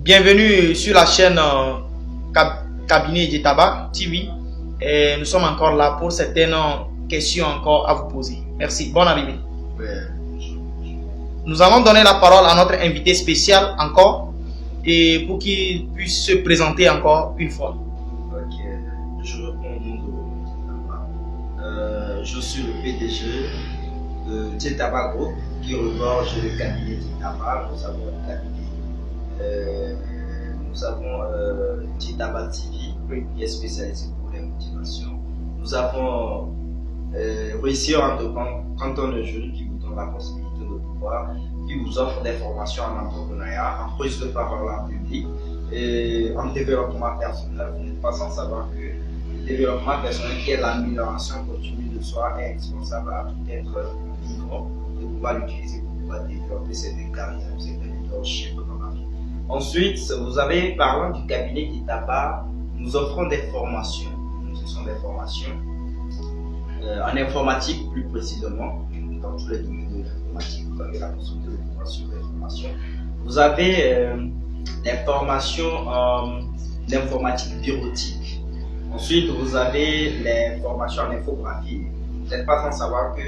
Bienvenue sur la chaîne Cabinet de Tabac TV. Et nous sommes encore là pour certaines questions encore à vous poser. Merci. Bonne arrivée. Nous allons donner la parole à notre invité spécial encore et pour qu'il puisse se présenter encore une fois. Ok, je réponds au nom de je suis le PDG de Djetabac Group qui regorge le cabinet Djetabac. Nous avons un cabinet. Nous avons Djetabac TV qui est spécialisé pour les motivations. Nous avons réussi à entreprendre quand on est jeune qui vous donne la possibilité de pouvoir, qui vous offre des formations en entrepreneuriat, en prise de parole en public et en développement personnel. Vous n'êtes pas sans savoir que le développement personnel, qui est l'amélioration continue de soi, est indispensable à tout être vivant, de pouvoir l'utiliser pour pouvoir développer cette carrière, cette leadership dans la vie. Ensuite, vous avez, parlant du cabinet Djetabac, nous offrons des formations. Ce sont des formations en informatique plus précisément. Dans tous les domaines de l'informatique, vous avez la possibilité de pouvoir suivre des formations. Vous avez des formations en informatique bureautique. Ensuite, vous avez les formations en infographie. Vous n'êtes pas sans savoir que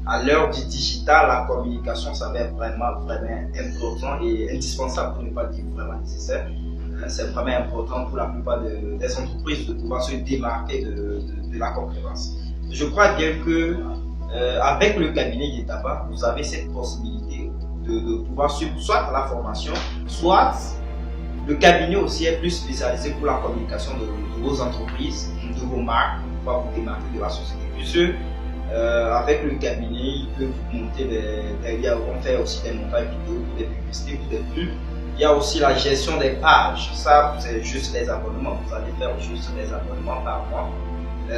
à l'heure du digital, la communication s'avère vraiment important et indispensable, pour ne pas dire vraiment nécessaire. C'est vraiment important pour la plupart des entreprises de pouvoir se démarquer de la concurrence. Je crois bien que avec le cabinet Djetabac, vous avez cette possibilité de pouvoir suivre soit la formation, soit le cabinet aussi est plus spécialisé pour la communication de vos entreprises, de vos marques, pour pouvoir vous démarquer de la société. Puisque avec le cabinet, il peut vous monter on fait aussi des montages vidéo, des publicités, des pubs. Il y a aussi la gestion des pages. Ça, c'est juste les abonnements. Vous allez faire juste des abonnements par mois.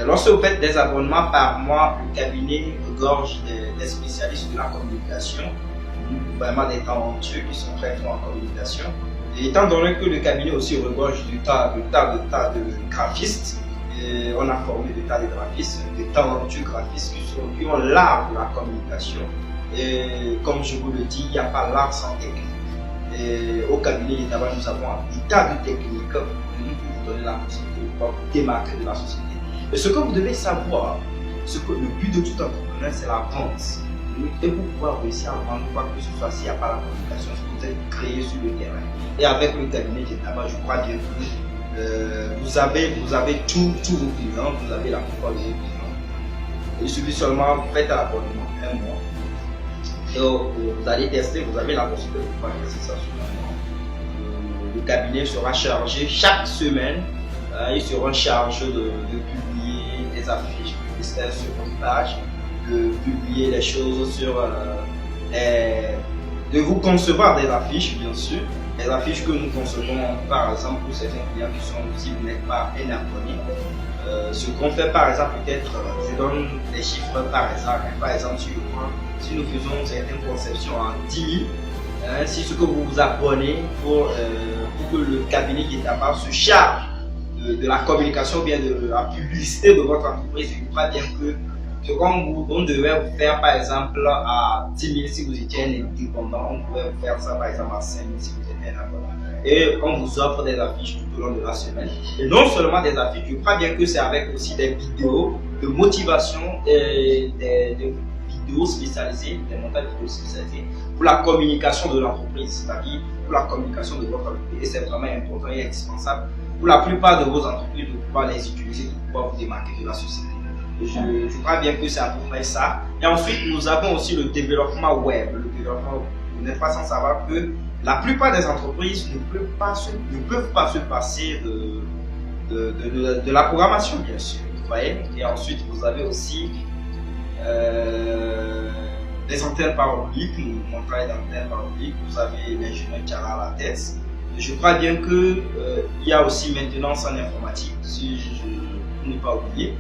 Lorsque vous faites des abonnements par mois, le cabinet regorge des spécialistes de la communication, vraiment des talentueux qui sont très forts en communication. Et étant donné que le cabinet aussi regorge de tas de graphistes, et on a formé de tas de graphistes, de talentueux graphistes qui ont l'art de la communication. Et comme je vous le dis, il n'y a pas l'art sans technique. Et au cabinet Djetabac, nous avons un tas de techniques pour vous donner la possibilité de pouvoir vous démarquer de la société. Et ce que vous devez savoir, c'est que le but de tout entrepreneur, c'est la vente. Et pour pouvoir réussir à vendre, quoi que ce soit, s'il n'y a pas la communication, vous êtes créé sur le terrain. Et avec le cabinet Djetabac, je crois bien que vous avez tous vos clients, vous avez la plupart de vos clients. Il suffit seulement, vous faites l'abonnement un mois. Et vous allez tester, vous avez la possibilité de pouvoir tester ça sur un mois. Le cabinet sera chargé chaque semaine. Ils seront chargés de publier des affiches publicitaires sur une page, de publier les choses sur de vous concevoir des affiches, bien sûr. Les affiches que nous concevons, par exemple, pour certains clients qui sont, si vous n'êtes pas un abonné, ce qu'on fait, par exemple, peut-être, je donne des chiffres par exemple. Par exemple, si nous faisons certaines conceptions en 10 000, si ce que vous vous abonnez pour que le cabinet Djetabac se charge de la communication, bien de la publicité de votre entreprise, je ne crois bien que ce qu'on devait vous faire par exemple à 10 000 si vous étiez un indépendant, on pouvait vous faire ça par exemple à 5 000 si vous êtes un abonné. Et on vous offre des affiches tout au long de la semaine. Et non seulement des affiches, je crois bien que c'est avec aussi des vidéos de motivation, des vidéos spécialisées, des montages vidéo spécialisés pour la communication de l'entreprise, c'est-à-dire pour la communication de votre entreprise. Et c'est vraiment important et indispensable pour la plupart de vos entreprises de pouvoir les utiliser pour pouvoir vous démarquer de la société. Je crois bien que c'est à peu près ça. Et ensuite, nous avons aussi le développement web. Le développement, vous n'êtes pas sans savoir que la plupart des entreprises ne peuvent pas se passer de la programmation, bien sûr. Vous voyez. Et ensuite, vous avez aussi les antennes paraboliques, on travaille d'antennes paraboliques. Vous avez l'ingénieur qui a la tête. Je crois bien qu'il y a aussi maintenance en informatique, si je n'ai pas oublié,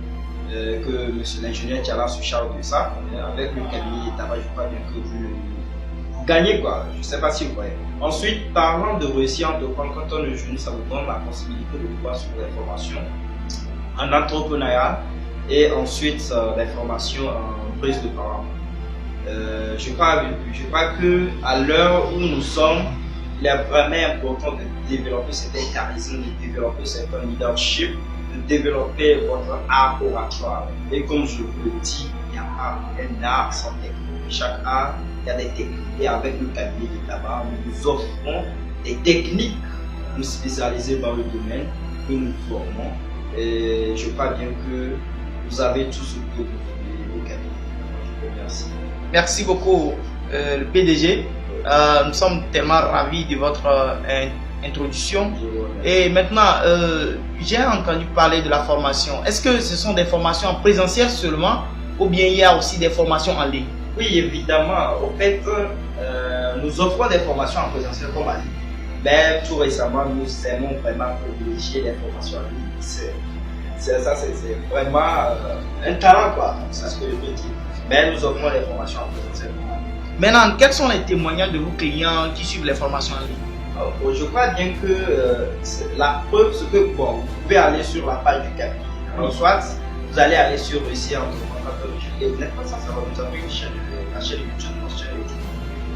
que monsieur l'ingénieur Tiala se charge de ça. Avec le cabinet Djetabac, je crois bien que vous gagnez quoi. Je ne sais pas si vous voyez. Ensuite, parlant de réussir à entreprendre quand on est jeune, ça vous donne la possibilité de pouvoir suivre des formations en entrepreneuriat et ensuite des formations en prise de parole. Je crois que à l'heure où nous sommes, il est vraiment important de développer cet charisme, de développer certain leadership, de développer votre art oratoire. Et comme je vous le dis, il n'y a pas un art sans technique. Chaque art, il y a des techniques. Et avec le cabinet de tabac, nous offrons des techniques. Nous spécialisés dans le domaine que nous formons. Et je crois bien que vous avez tout ce que vous voulez au cabinet. Je vous remercie. Merci beaucoup, le PDG. Nous sommes tellement ravis de votre introduction. Et maintenant, j'ai entendu parler de la formation. Est-ce que ce sont des formations en présentiel seulement ou bien il y a aussi des formations en ligne? Oui, évidemment. Au fait, nous offrons des formations en présentiel comme en ligne. Mais tout récemment, nous aimons vraiment privilégier les formations en ligne. C'est vraiment un talent, quoi. C'est ce que je peux dire. Mais nous offrons les formations en présentiel. Maintenant, quels sont les témoignages de vos clients qui suivent les formations en ligne? Je crois bien que la preuve, c'est que bon, vous pouvez aller sur la page du cabinet. Alors, soit vous allez aller sur le site et vous n'êtes pas sans savoir, nous avons une chaîne, la chaîne YouTube, notre chaîne YouTube.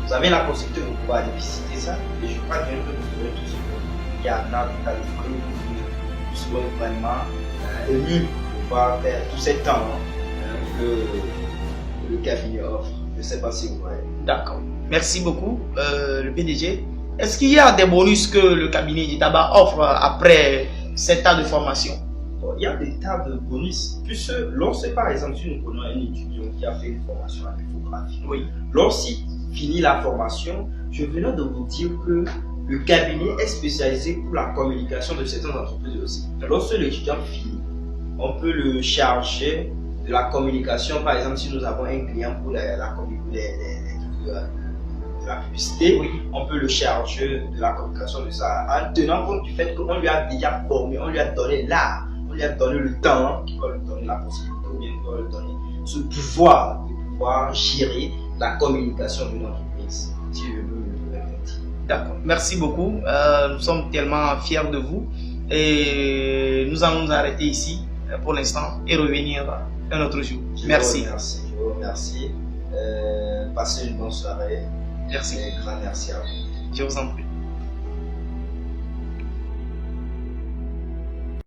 Vous avez la possibilité de pouvoir aller visiter ça. Et je crois bien que vous aurez tout ce qu'il y a dans le que vous serez vraiment ému de pouvoir faire tout ce temps que le cabinet offre. Je ne sais pas si vous voyez. D'accord. Merci beaucoup, le PDG. Est-ce qu'il y a des bonus que le cabinet du tabac offre après 7 ans de formation? Il y a des tas de bonus. Puisque lorsque, par exemple, si nous prenons un étudiant qui a fait une formation en infographie, Oui. Lorsqu'il finit la formation, je venais de vous dire que le cabinet est spécialisé pour la communication de certaines entreprises aussi. Lorsque l'étudiant finit, on peut le charger de la communication. Par exemple, si nous avons un client pour la publicité, Oui. on peut le charger de la communication de ça en tenant compte du fait qu'on lui a déjà formé, on lui a donné l'art, on lui a donné le temps, qui va lui donner la possibilité, ou bien qui va lui donner ce pouvoir de pouvoir gérer la communication de l'entreprise. Si je veux le répéter. D'accord. Merci beaucoup. Nous sommes tellement fiers de vous et nous allons nous arrêter ici pour l'instant et revenir un autre jour. Merci. Je vous remercie. Passez une bonne soirée. Merci. Et grand merci à vous. Je vous en prie.